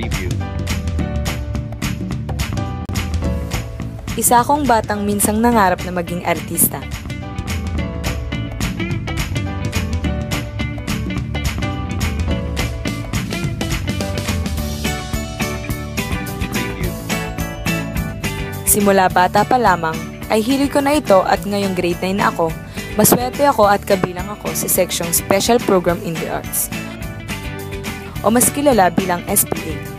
Preview. Isa akong batang minsang nangarap na maging artista. Preview. Simula bata pa lamang, ay hilig ko na ito at ngayong grade 9 na ako, maswerte ako at kabilang ako sa seksyong Special Program in the Arts, o mas kilala bilang SPA. Preview.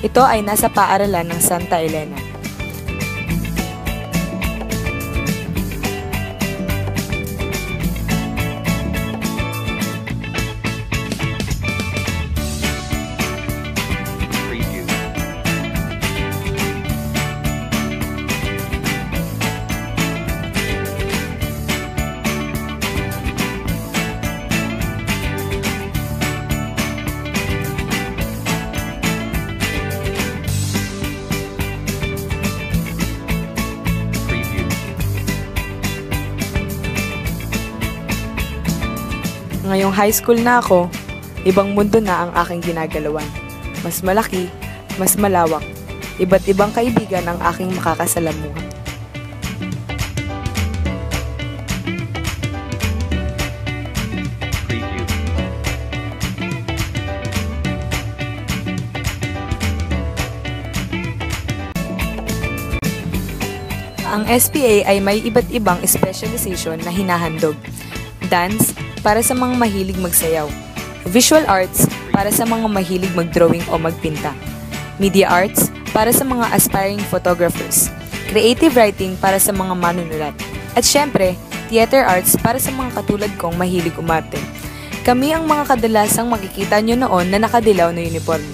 Ito ay nasa paaralan ng Santa Elena. Preview. Preview. Ngayong high school na ako, ibang mundo na ang aking ginagalawan. Mas malaki, mas malawak, iba't ibang kaibigan ang aking makakasalamuha. Preview. Ang SPA ay may iba't ibang specialization na hinahandog. Dance, para sa mga mahilig magsayaw. Visual arts, para sa mga mahilig magdrawing o magpinta. Media arts, para sa mga aspiring photographers. Creative writing, para sa mga manunulat. At syempre, theater arts, para sa mga katulad kong mahilig umarte. Kami ang mga kadalasang makikita nyo noon na nakadilaw na uniforme.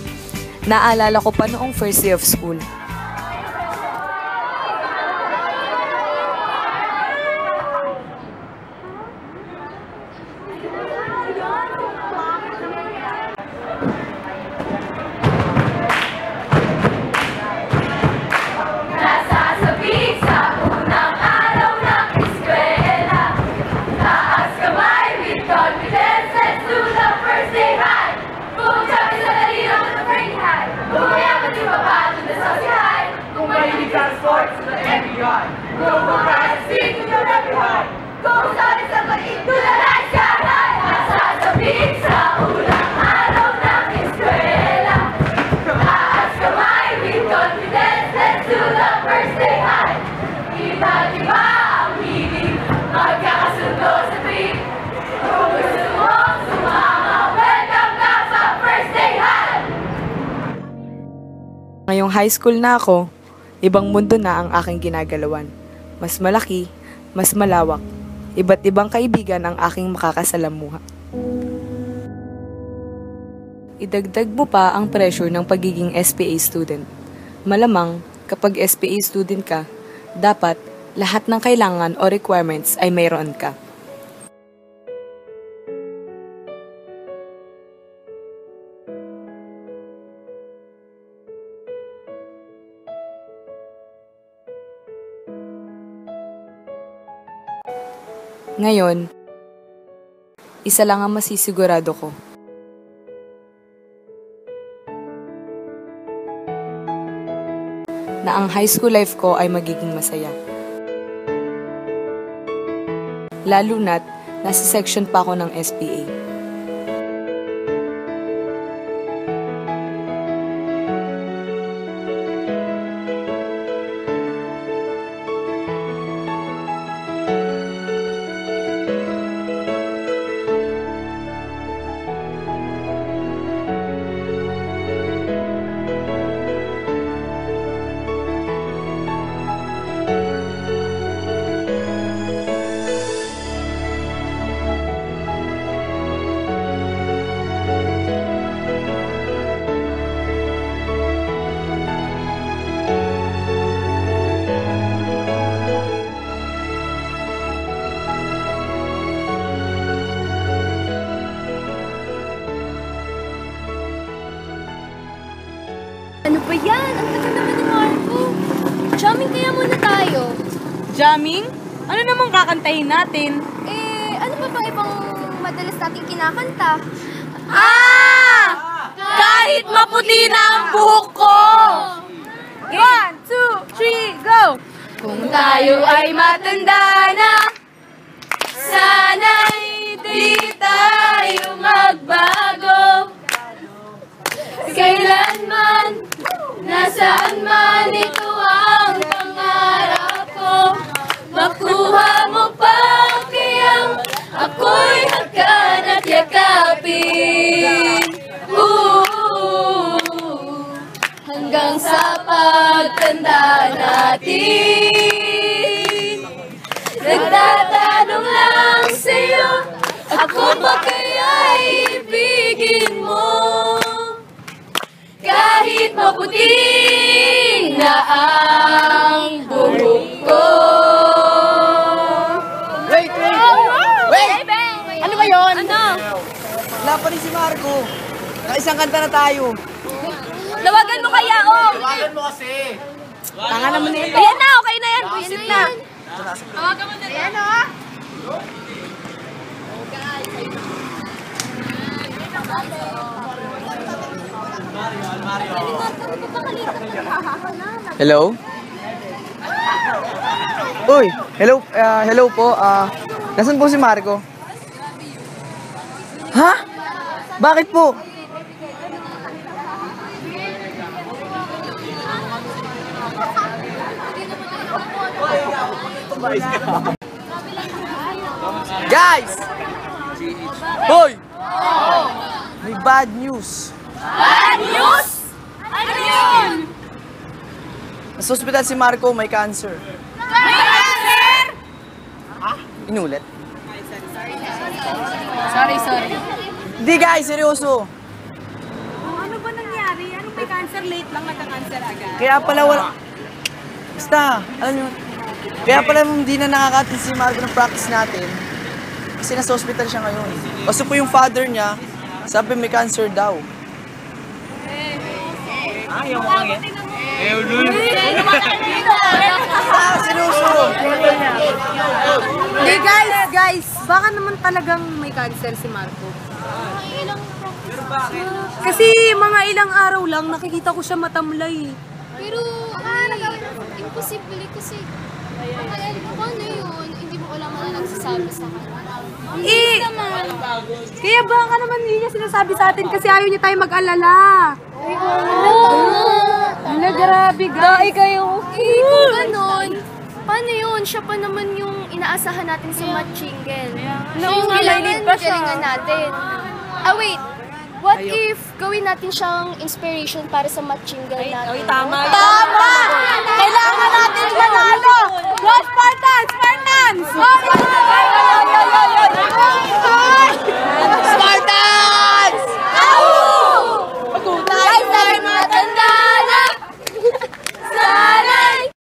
Naalala ko pa noong first day of school. Nasasabik sa unang araw ng eskwela. Taas kamay with confidence, let's do the first day high. Kung sabi sa dalino to the pretty high. Kumaya ka di baba to the saucy high. Kung mahilig ka sa sports, to the FBI. Go for pride, speak to your every heart. Kung sabi sa pag-ibig to the night sky high. Nasasabik sa unang araw ng eskwela. Taas kamay with confidence, let's do the first day high. Iba't iba ang hilig, magkakasundo sa trip. Kung gusto mo sumama, welcome ka sa first day high. Ngayong high school na ako, ibang mundo na ang aking ginagalawan. Mas malaki, mas malawak, iba't ibang kaibigan ang aking makakasalamuha. Idagdag mo pa ang pressure ng pagiging SPA student. Malamang, kapag SPA student ka, dapat lahat ng kailangan o requirements ay mayroon ka. Ngayon, isa lang ang masisigurado ko. Na ang high school life ko ay magiging masaya. Lalo na't nasa section pa ako ng SPA. Ano ba yan? Ang tagal naman ni Marco. Jamming kaya muna tayo. Jamming? Ano namang kakantahin natin? Ano pa bang ibang madalas nating kinakanta? Kahit maputi na ang buhok ko! 1, 2, 3, go! Kung tayo ay matanda na, sana'y di tayo magbago. Kailanman, nasaan man, ito ang pangarap ko. Makuha mo pa kayang ako'y hagkan at yakapin. Hanggang sa pagtanda natin. Nagtatanong lang sa'yo, ako ba kaya'y ibigin mo? Kahit maputi na ang buhok ko. Wait! Ano ba yun? Wala pa rin si Marco. Nakaisang kanta na tayo. Lawagan mo kaya, oh! Tawagan mo kasi. Tanga naman na yun. Ayan na, okay na yan. Buisit na. Ayan o. Hello? Uy, hello po. Nasaan po si Marco? Ha? Bakit po? Guys! Hoy! May bad news. Bad news? Ano yun? Sa ospital si Marco, may cancer. May cancer? Inulit? Sorry. Di guys, seryoso. Ano ba nangyari? Anong may cancer? Late lang nagka-cancer agad. Kaya pala wala... Basta, alam nyo, kaya pala hindi na nakaka-attend si Marco ng practice natin. Kasi nasa hospital siya ngayon. Kasi po yung father niya, sabi may cancer daw. Seryoso. Hindi, guys. Baka naman talagang may cancer si Marco. Kasi mga ilang araw lang, nakikita ko siya matamlay. Pero, imposible kasi. Paano yun? Hindi mo alam na nagsasabi sa kanya. Kaya baka naman hindi niya sinasabi sa atin kasi ayaw niya tayo mag-alala. Hala, grabe, guys. Kayo. Kung ganon, paano yun? Siya pa naman yung inaasahan natin sa matchingel. Kailangan galingan natin. Wait. What if gawin natin siyang inspiration para sa matchingel natin? Tama! Kailangan natin manalo! Go Spartans! Spartans! Guys, tayo matanda na. Sana'y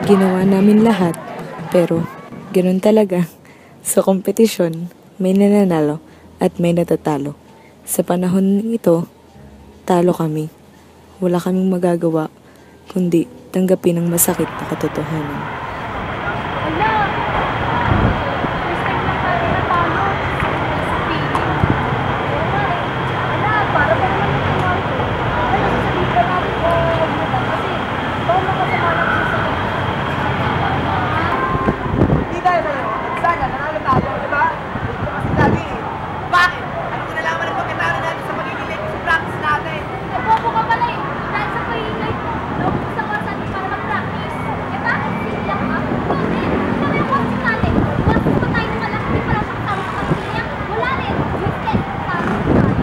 Ginawa namin lahat, pero ganun talaga. Sa kompetisyon, may nananalo at may natatalo. Sa panahon ito, talo kami. Wala kaming magagawa, kundi tanggapin ang masakit na katotohanan. Wala. First time lang tayo natalo. Sa feeling. Wala, para ba naman yung tumalo? Wala, sasabihin ka natin o huwag mo ba? Kasi, baka makasama lang siya sa Hindi tayo sa'yo. Sana, nanalo tayo, di ba? Ito kasi lagi eh. Bakit? Ano ko nalaman ng pagkatalo natin sa magiging late sa practice natin? Bobo ka pala eh. Dahil sa pahingay mo, naubos ang oras natin para mag-practice. Eh bakit hindi lang ka? Bakit? Ito yung coaching natin. Once pa tayo ng malaki, hindi pala siya kasama sa kanila. Wala rin. Useless. Tama tayo.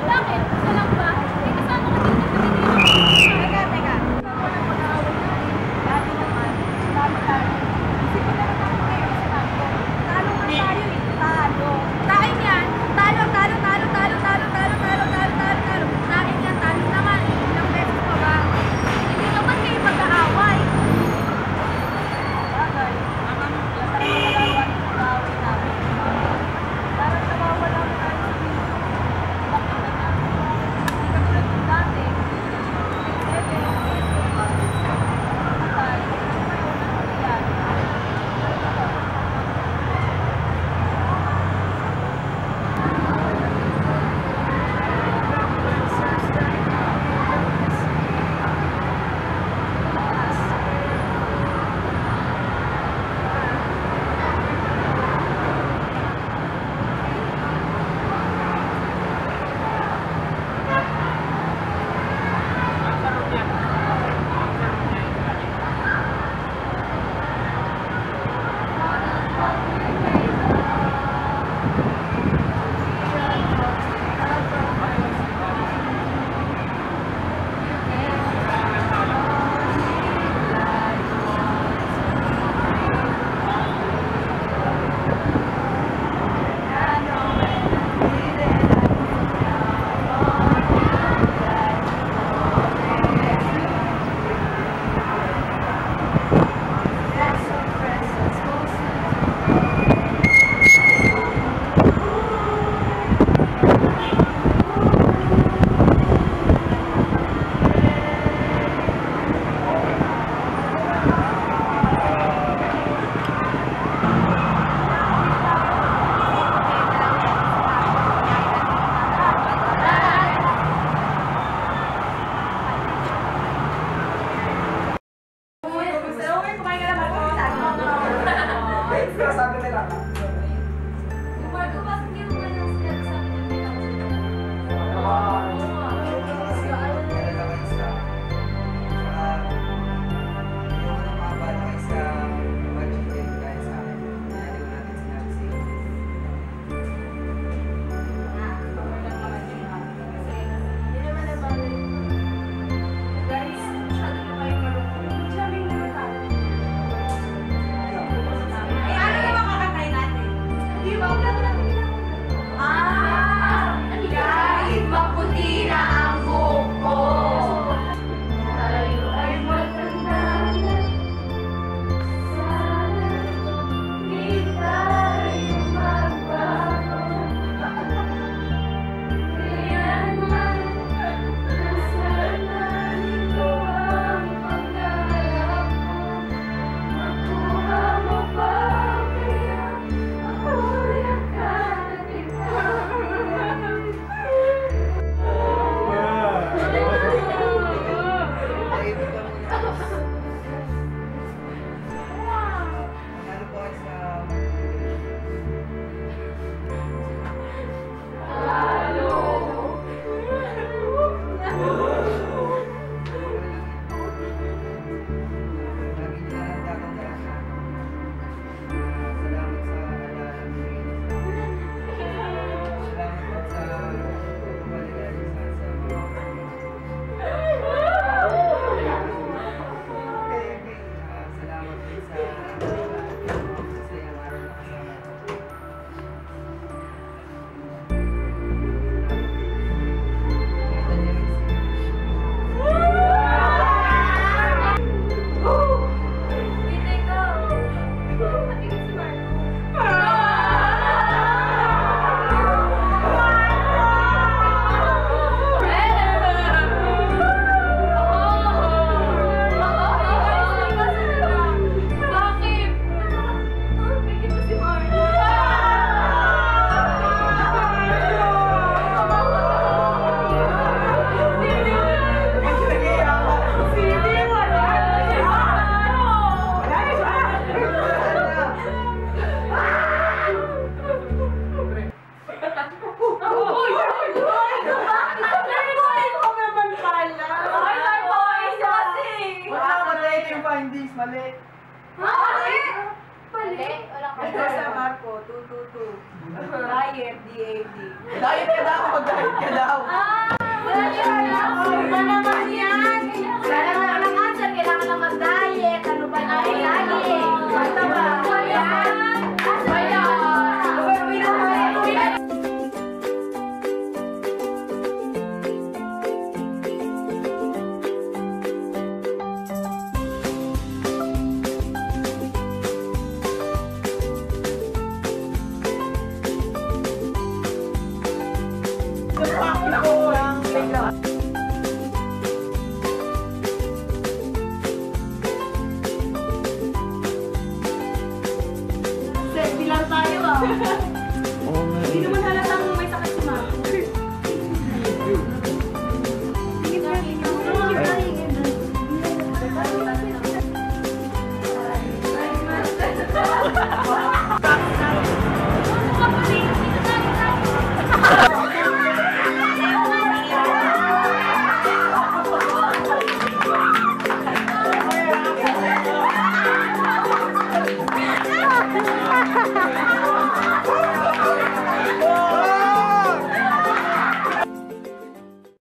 Bakit? Gusto lang ba? Eh kasama ka din ng pagiging. Teka. Ako ng pag-aaway natin. Dati naman, tama tayo. Isipin na naman ako ngayon sa natin. Talo nga tayo eh. Talo. Tayo yan. Talo. Akin yan, talo naman. Ilang beses pa ba? Hindi naman kayo mag-aaway. Bagay. Parang nawawala namin. Parang nawawala mo tayo sa video. Bakit na nga? Hindi ka tulad ng dati. Kahit maputi yung findings, mali. Mali! Mali? Ito sa Marco, 222. Diet, DAD. Diet ka daw, mag-diet ka daw. Wala naman yan! Wala naman ang answer, kailangan na mag-diet. Ano ba yung diet? Basta ba? Ayan! Bilang tayo ah. Oo nga. Hindi naman